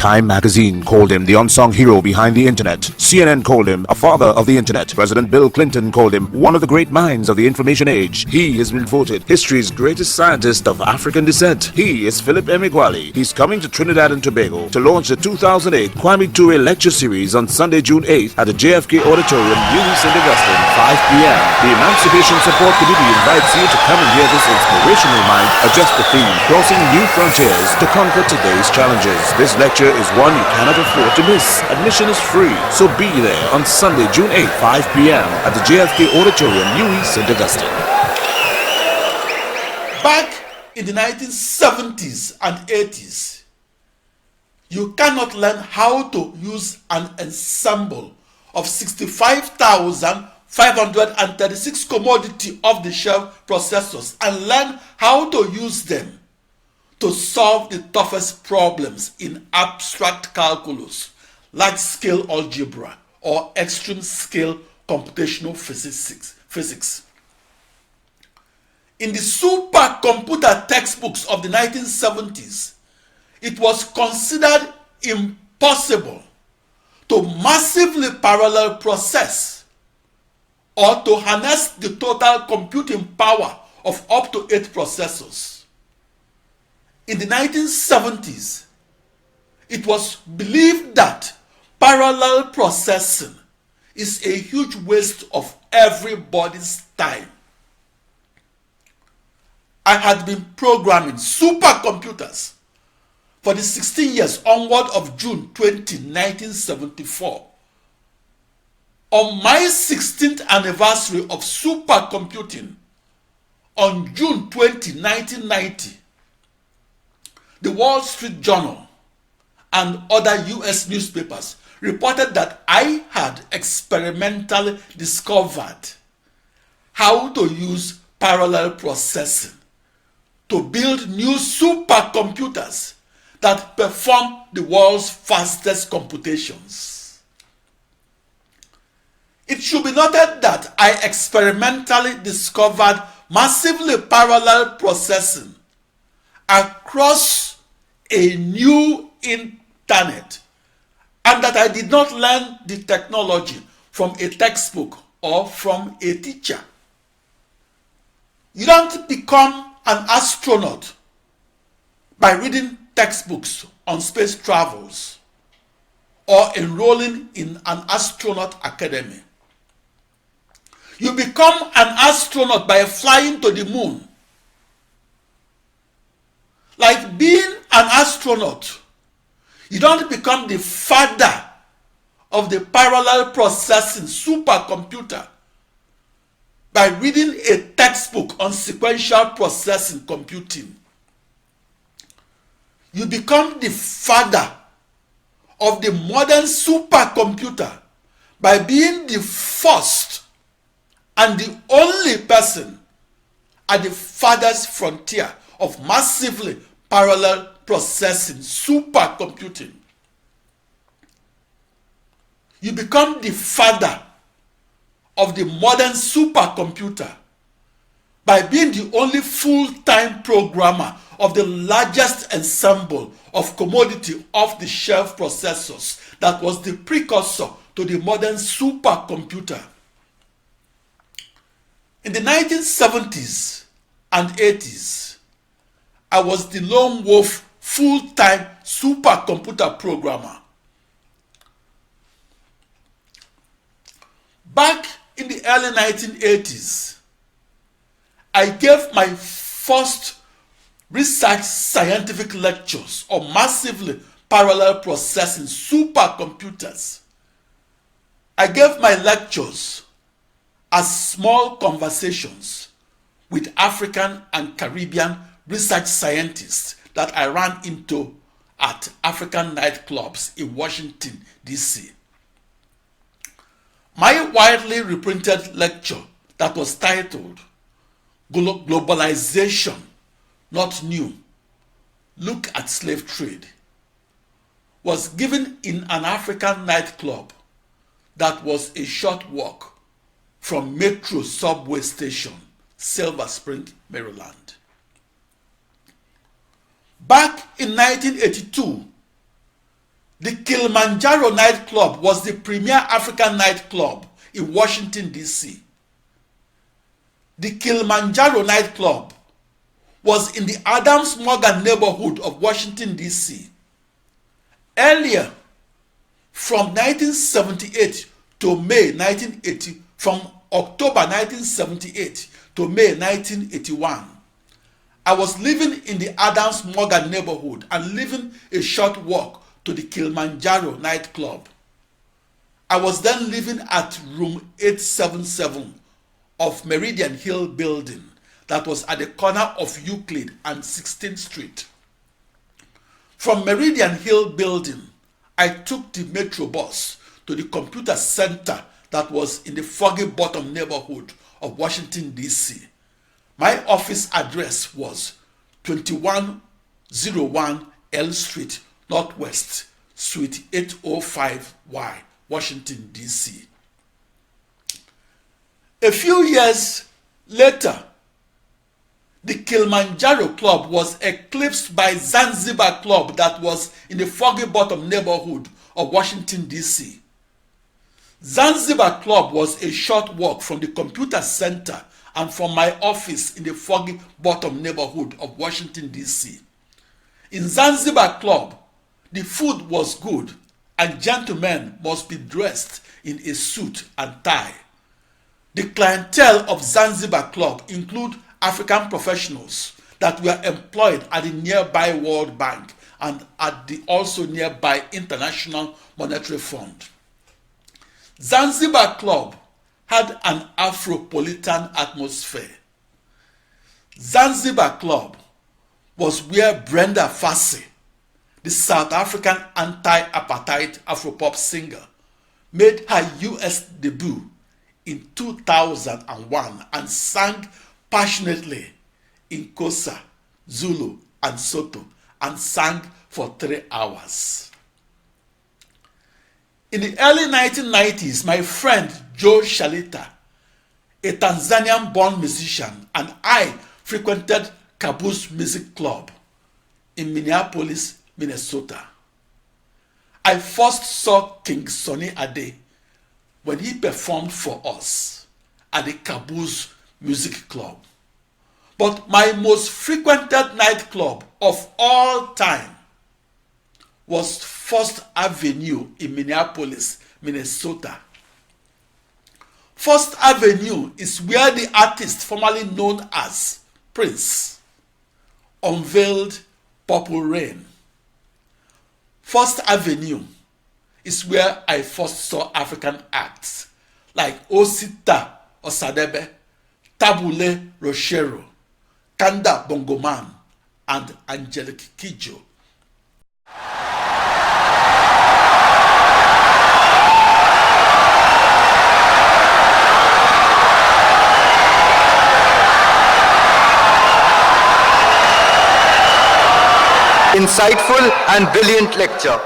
Time magazine called him the unsung hero behind the internet. CNN called him a father of the internet. President Bill Clinton called him one of the great minds of the information age. He has been voted history's greatest scientist of African descent. He is Philip Emeagwali. He's coming to Trinidad and Tobago to launch the 2008 Kwame Ture lecture series on Sunday, June 8th at the JFK Auditorium, New St. Augustine, 5 p.m. The Emancipation Support Committee invites you to come and hear this inspirational mind adjust the theme, crossing new frontiers to conquer today's challenges. This lecture is one you cannot afford to miss. Admission is free, so be there on Sunday, June 8th, 5 p.m. at the JFK Auditorium, New St. Augustine. Back in the 1970s and 80s, you cannot learn how to use an ensemble of 65,536 commodity off-the-shelf processors and learn how to use them to solve the toughest problems in abstract calculus, large-scale algebra, or extreme-scale computational physics. In the supercomputer textbooks of the 1970s, it was considered impossible to massively parallel process or to harness the total computing power of up to 8 processors. In the 1970s, it was believed that parallel processing is a huge waste of everybody's time. I had been programming supercomputers for the 16 years onward of June 20, 1974. On my 16th anniversary of supercomputing, on June 20, 1990, the Wall Street Journal and other US newspapers reported that I had experimentally discovered how to use parallel processing to build new supercomputers that perform the world's fastest computations. It should be noted that I experimentally discovered massively parallel processing across a new internet, and that I did not learn the technology from a textbook or from a teacher. You don't become an astronaut by reading textbooks on space travels or enrolling in an astronaut academy. You become an astronaut by flying to the moon. Like being an astronaut, you don't become the father of the parallel processing supercomputer by reading a textbook on sequential processing computing. You become the father of the modern supercomputer by being the first and the only person at the farthest frontier of massively parallel processing supercomputing. You become the father of the modern supercomputer by being the only full-time programmer of the largest ensemble of commodity off-the-shelf processors that was the precursor to the modern supercomputer. In the 1970s and 80s, I was the lone wolf full-time supercomputer programmer. Back in the early 1980s, I gave my first research scientific lectures on massively parallel processing supercomputers. I gave my lectures as small conversations with African and Caribbean research scientists that I ran into at African nightclubs in Washington, D.C. My widely reprinted lecture that was titled Globalization, Not New, Look at Slave Trade, was given in an African nightclub that was a short walk from Metro subway station, Silver Spring, Maryland. Back in 1982, The Kilimanjaro nightclub was the premier African nightclub in Washington, D.C. The Kilimanjaro nightclub was in the Adams Morgan neighborhood of Washington, D.C. Earlier, from 1978 to May 1980, from October 1978 to May 1981, I was living in the Adams Morgan neighborhood and living a short walk to the Kilimanjaro nightclub. I was then living at room 877 of Meridian Hill building that was at the corner of Euclid and 16th Street. From Meridian Hill building, I took the Metro bus to the computer center that was in the Foggy Bottom neighborhood of Washington, D.C. My office address was 2101 L Street, Northwest, Suite 805Y, Washington, D.C. A few years later, the Kilimanjaro Club was eclipsed by Zanzibar Club that was in the Foggy Bottom neighborhood of Washington, D.C. Zanzibar Club was a short walk from the computer center and from my office in the Foggy Bottom neighborhood of Washington, D.C. In Zanzibar Club, the food was good and gentlemen must be dressed in a suit and tie. The clientele of Zanzibar Club include African professionals that were employed at the nearby World Bank and at the also nearby International Monetary Fund. Zanzibar Club had an Afropolitan atmosphere. Zanzibar Club was where Brenda Fassie, the South African anti-apartheid Afropop singer, made her US debut in 2001 and sang passionately in Xhosa, Zulu, and Soto, and sang for 3 hours. In the early 1990s, my friend Joe Shalita, a Tanzanian-born musician, and I frequented Caboose Music Club in Minneapolis, Minnesota. I first saw King Sunny Ade when he performed for us at the Caboose Music Club. But my most frequented nightclub of all time was First Avenue in Minneapolis, Minnesota. First Avenue is where the artist formerly known as Prince unveiled Purple Rain. First Avenue is where I first saw African acts like Osita Osadebe, Tabule Rochero, Kanda Bongoman, and Angelique Kidjo. Insightful and brilliant lecture.